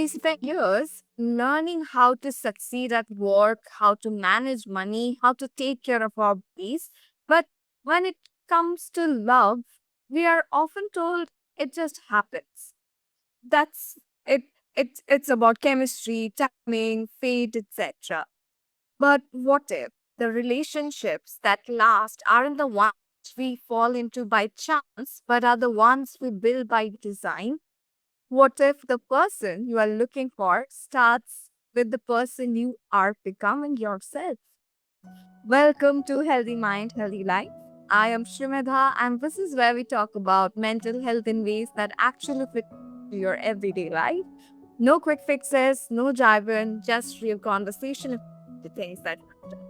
We spend years learning how to succeed at work, how to manage money, how to take care of our bodies. But when it comes to love, we are often told it just happens. That's it. It's about chemistry, timing, fate, etc. But what if the relationships that last aren't the ones we fall into by chance, but are the ones we build by design? What if the person you are looking for starts with the person you are becoming yourself? Welcome to Healthy Mind, Healthy Life. I am Sreemedha, and this is where we talk about mental health in ways that actually fit to your everyday life. No quick fixes, no jargon, just real conversation about the things that matter.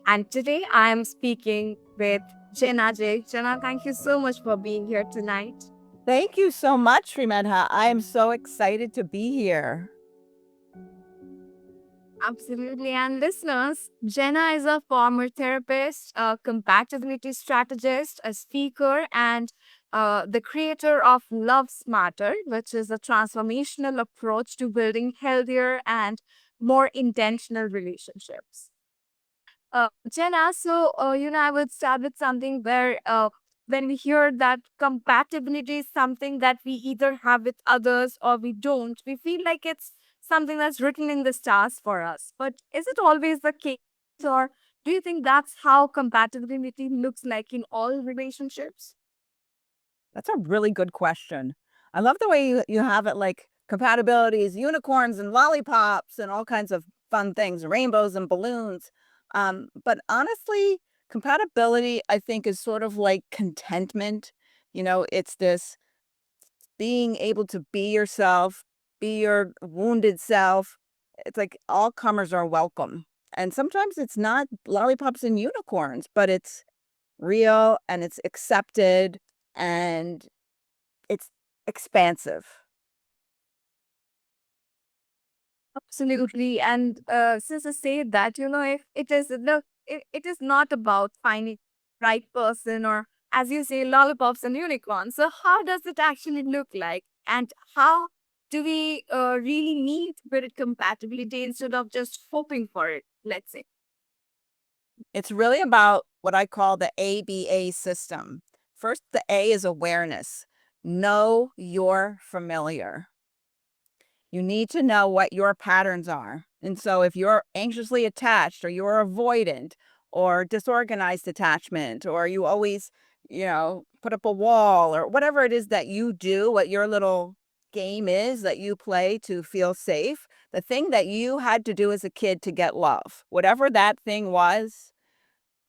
And today I am speaking with Jena Jake. Jena, thank you so much for being here tonight. Thank you so much, Sreemedha. I am so excited to be here. Absolutely. And listeners, Jenna is a former therapist, a compatibility strategist, a speaker, and the creator of Love Smarter, which is a transformational approach to building healthier and more intentional relationships. Jenna, I would start with something where when we hear that compatibility is something that we either have with others or we don't, we feel like it's something that's written in the stars for us. But is it always the case, or do you think that's how compatibility looks like in all relationships? That's a really good question. I love the way you have it like compatibility is unicorns and lollipops and all kinds of fun things, rainbows and balloons. But honestly, compatibility, I think, is sort of like contentment. It's this being able to be yourself, be your wounded self. It's like all comers are welcome. And sometimes it's not lollipops and unicorns, but it's real and it's accepted and it's expansive. Absolutely. And since I say that, if it is look, it is not about finding right person or as you say, lollipops and unicorns. So how does it actually look like? And how do we really meet with compatibility instead of just hoping for it, let's say? It's really about what I call the ABA system. First, the A is awareness. Know you're familiar. You need to know what your patterns are. And so if you're anxiously attached or you're avoidant or disorganized attachment or you always, put up a wall or whatever it is that you do, what your little game is that you play to feel safe, the thing that you had to do as a kid to get love, whatever that thing was,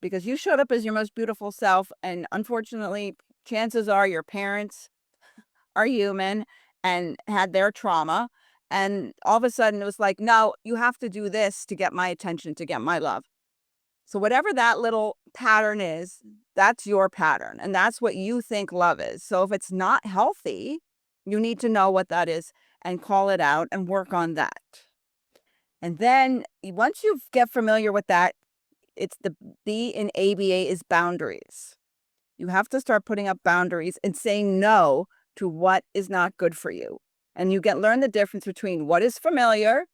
because you showed up as your most beautiful self. And unfortunately, chances are your parents are human and had their trauma. And all of a sudden, it was like, no, you have to do this to get my attention, to get my love. So, whatever that little pattern is, that's your pattern. And that's what you think love is. So, if it's not healthy, you need to know what that is and call it out and work on that. And then once you get familiar with that, it's the B in ABA is boundaries. You have to start putting up boundaries and saying no to what is not good for you. And you learn the difference between what is familiar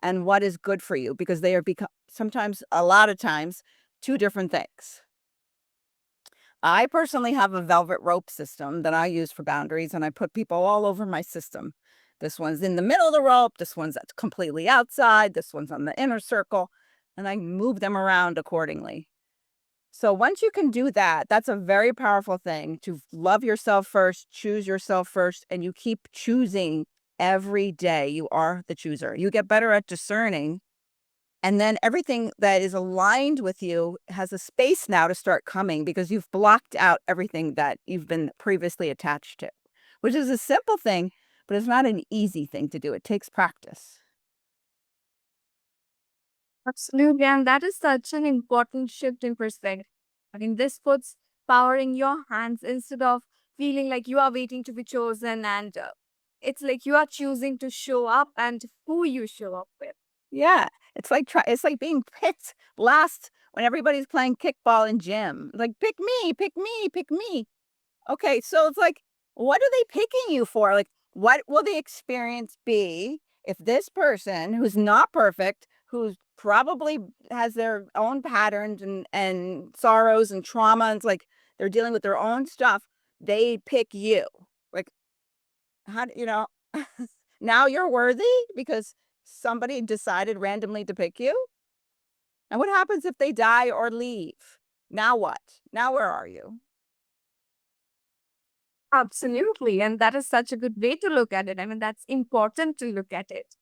and what is good for you because they are sometimes, a lot of times, two different things. I personally have a velvet rope system that I use for boundaries, and I put people all over my system. This one's in the middle of the rope, this one's completely outside, this one's on the inner circle, and I move them around accordingly. So once you can do that, that's a very powerful thing to love yourself first, choose yourself first, and you keep choosing every day. You are the chooser. You get better at discerning. And then everything that is aligned with you has a space now to start coming because you've blocked out everything that you've been previously attached to, which is a simple thing, but it's not an easy thing to do. It takes practice. Absolutely. And that is such an important shift in perspective. I mean, this puts power in your hands instead of feeling like you are waiting to be chosen. And it's like you are choosing to show up and who you show up with. Yeah, it's like being picked last when everybody's playing kickball in gym. Like, pick me, pick me, pick me. Okay, so it's like, what are they picking you for? Like, what will the experience be if this person who's not perfect, who's probably has their own patterns and sorrows and trauma, and it's like they're dealing with their own stuff, they pick you. Like, how do you know? Now you're worthy because somebody decided randomly to pick you? And what happens if they die or leave? Now what? Now where are you? Absolutely. And that is such a good way to look at it. I mean, that's important to look at it.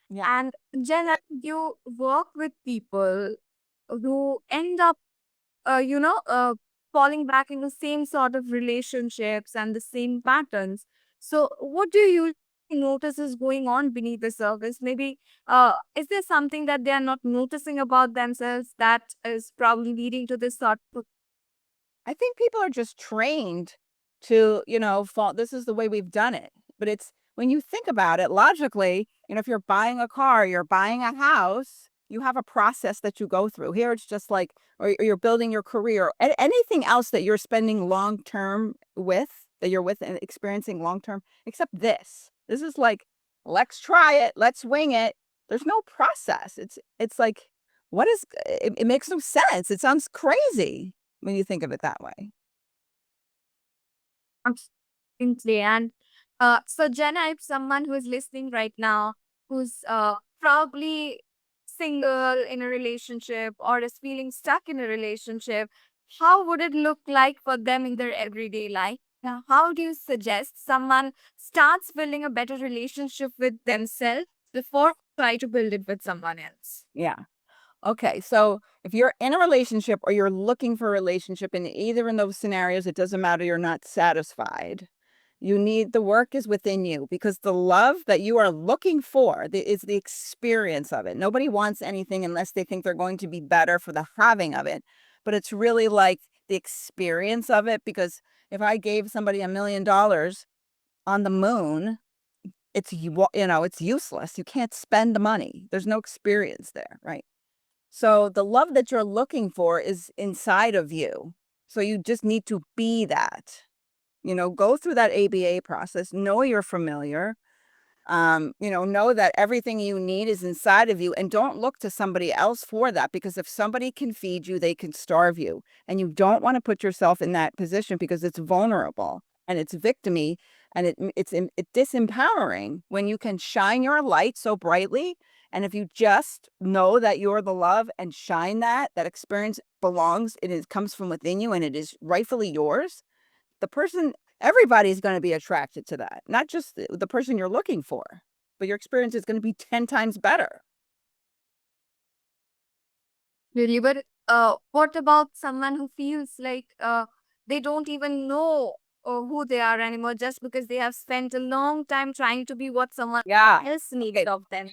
Yeah. And Jenna, you work with people who end up, you know, falling back into same sort of relationships and the same patterns. So, what do you notice is going on beneath the surface? Maybe, is there something that they are not noticing about themselves that is probably leading to this sort of? I think people are just trained to, fall. This is the way we've done it. But it's when you think about it logically, if you're buying a car, you're buying a house, you have a process that you go through. Here it's just like, or you're building your career, anything else that you're spending long term with, that you're with and experiencing long term, except this. This is like, let's try it, let's wing it. There's no process. It's like, what is it makes no sense. It sounds crazy when you think of it that way. Absolutely. And so, Jenna, if someone who is listening right now, who's probably single in a relationship or is feeling stuck in a relationship, how would it look like for them in their everyday life? Now, how do you suggest someone starts building a better relationship with themselves before try to build it with someone else? Yeah. Okay. So if you're in a relationship or you're looking for a relationship in either in those scenarios, it doesn't matter. You're not satisfied. You need the work is within you because the love that you are looking for is the experience of it. Nobody wants anything unless they think they're going to be better for the having of it. But it's really like the experience of it because if I gave somebody $1 million on the moon, it's useless. You can't spend the money. There's no experience there, right? So the love that you're looking for is inside of you. So you just need to be that. Go through that ABA process, know you're familiar, know that everything you need is inside of you and don't look to somebody else for that because if somebody can feed you, they can starve you. And you don't want to put yourself in that position because it's vulnerable and it's victimy and it's disempowering when you can shine your light so brightly. And if you just know that you're the love and shine that experience belongs, comes from within you and it is rightfully yours, the person everybody's going to be attracted to that, not just the person you're looking for, but your experience is going to be 10 times better. Really, but what about someone who feels like they don't even know who they are anymore just because they have spent a long time trying to be what someone Yeah. else needs Okay. of them?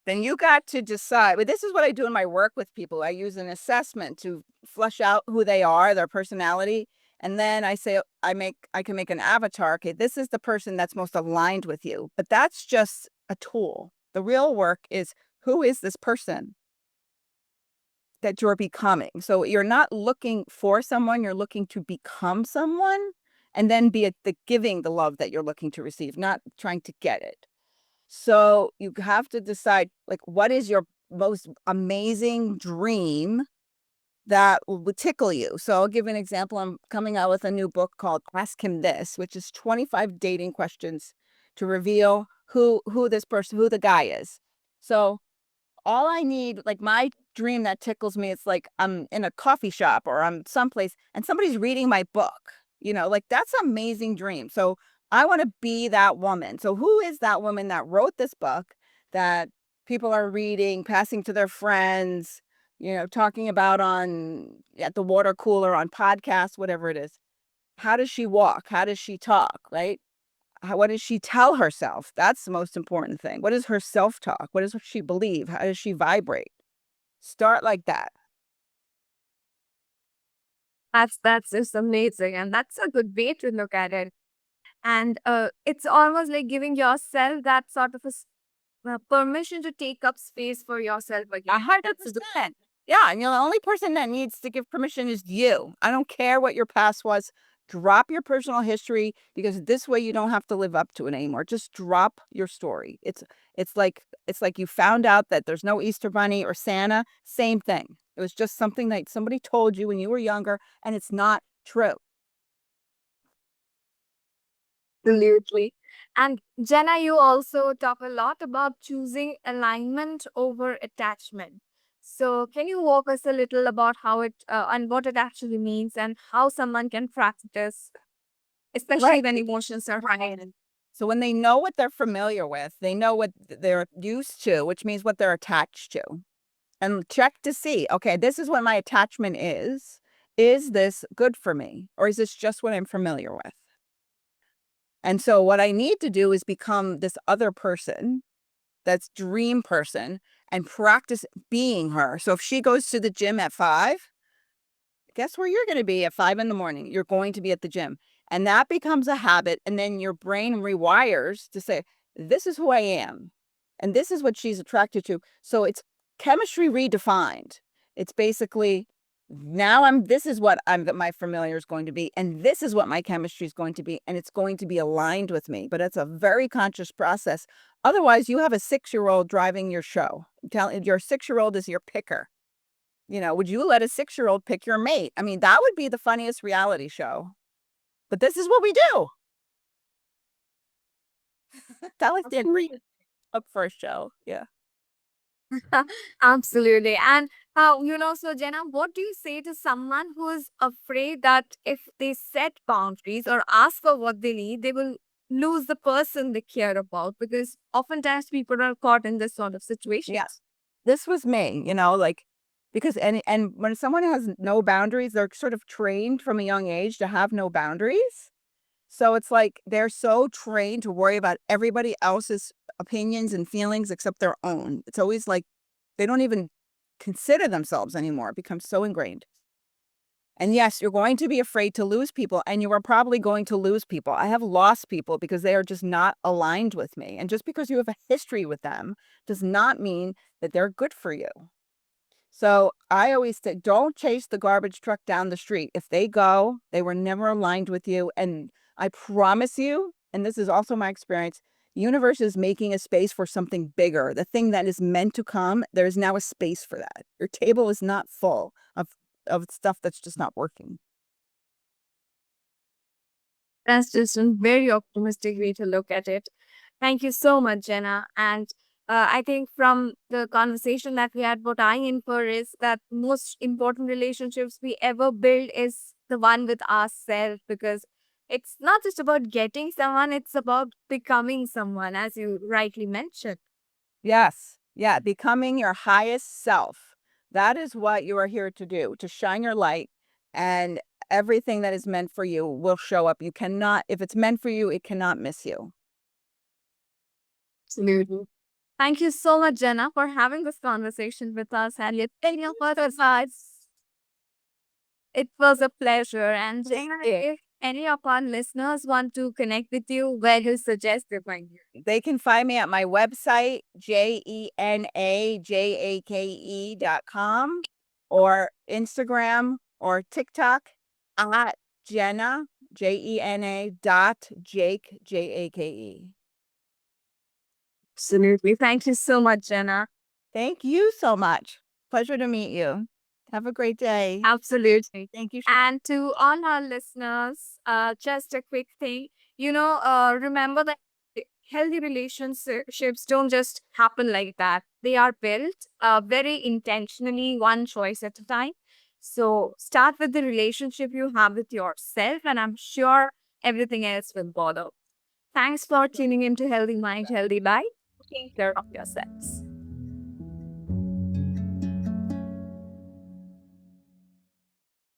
Then you got to decide. But this is what I do in my work with people. I use an assessment to flush out who they are, their personality. And then I can make an avatar. Okay, this is the person that's most aligned with you. But that's just a tool. The real work is who is this person that you're becoming. So you're not looking for someone, you're looking to become someone and then be the giving the love that you're looking to receive, not trying to get it. So you have to decide like what is your most amazing dream that would tickle you. So I'll give an example. I'm coming out with a new book called Ask Him This, which is 25 dating questions to reveal who this person, who the guy is. So all I need, like my dream that tickles me, it's like I'm in a coffee shop or I'm someplace and somebody's reading my book, like that's an amazing dream. So I want to be that woman. So who is that woman that wrote this book that people are reading, passing to their friends, talking about at the water cooler, on podcasts, whatever it is. How does she walk? How does she talk? Right? What does she tell herself? That's the most important thing. What is her self-talk? What does she believe? How does she vibrate? Start like that. That's just amazing, and that's a good way to look at it. And it's almost like giving yourself that sort of permission to take up space for yourself again. That's good. 100%. Yeah, and the only person that needs to give permission is you. I don't care what your past was. Drop your personal history because this way you don't have to live up to it anymore. Just drop your story. It's like you found out that there's no Easter Bunny or Santa. Same thing. It was just something that somebody told you when you were younger, and it's not true. Absolutely. And Jenna, you also talk a lot about choosing alignment over attachment. So, can you walk us a little about how it and what it actually means and how someone can practice, especially Right. when emotions are high? So when they know what they're familiar with, they know what they're used to, which means what they're attached to. And check to see, okay, this is what my attachment is. Is this good for me? Or is this just what I'm familiar with? And so what I need to do is become this other person, that's dream person, and practice being her. So if she goes to the gym at 5, guess where you're going to be at 5 in the morning? You're going to be at the gym. And that becomes a habit. And then your brain rewires to say, this is who I am. And this is what she's attracted to. So it's chemistry redefined. It's basically now this is what my familiar is going to be. And this is what my chemistry is going to be. And it's going to be aligned with me. But it's a very conscious process. Otherwise, you have a 6-year-old driving your show. Your 6-year-old is your picker. Would you let a 6-year-old pick your mate? I mean, that would be the funniest reality show. But this is what we do. That was the up first show. Yeah. Absolutely. And, so Jenna, what do you say to someone who is afraid that if they set boundaries or ask for what they need, they will lose the person they care about? Because oftentimes people are caught in this sort of situation. Yes. This was me, like because and when someone has no boundaries, they're sort of trained from a young age to have no boundaries. So it's like they're so trained to worry about everybody else's opinions and feelings except their own. It's always like they don't even consider themselves anymore. It becomes so ingrained. And yes, you're going to be afraid to lose people, and you are probably going to lose people. I have lost people because they are just not aligned with me. And just because you have a history with them does not mean that they're good for you. So I always say, don't chase the garbage truck down the street. If they go, they were never aligned with you. And I promise you, and this is also my experience, the universe is making a space for something bigger. The thing that is meant to come, there is now a space for that. Your table is not full of stuff that's just not working. That's just a very optimistic way to look at it. Thank you so much, Jenna. And I think from the conversation that we had, what I infer is that most important relationships we ever build is the one with ourselves, because it's not just about getting someone, it's about becoming someone, as you rightly mentioned. Yes. Yeah. Becoming your highest self. That is what you are here to do, to shine your light, and everything that is meant for you will show up. You cannot, if it's meant for you, it cannot miss you. Absolutely. Thank you so much, Jenna, for having this conversation with us and your opinion for us. It was a pleasure. And if any of our listeners want to connect with you, where do you suggest they find you? They can find me at my website, JenaJake.com, or Instagram or TikTok at Jena, Jena dot Jake, Jake. Absolutely. Thank you so much, Jenna. Thank you so much. Pleasure to meet you. Have a great day. Absolutely. Thank you. And to all our listeners, just a quick thing. Remember that healthy relationships don't just happen like that. They are built very intentionally, one choice at a time. So start with the relationship you have with yourself, and I'm sure everything else will follow. Thanks for tuning in to Healthy Mind, Healthy Life. Take care of yourselves.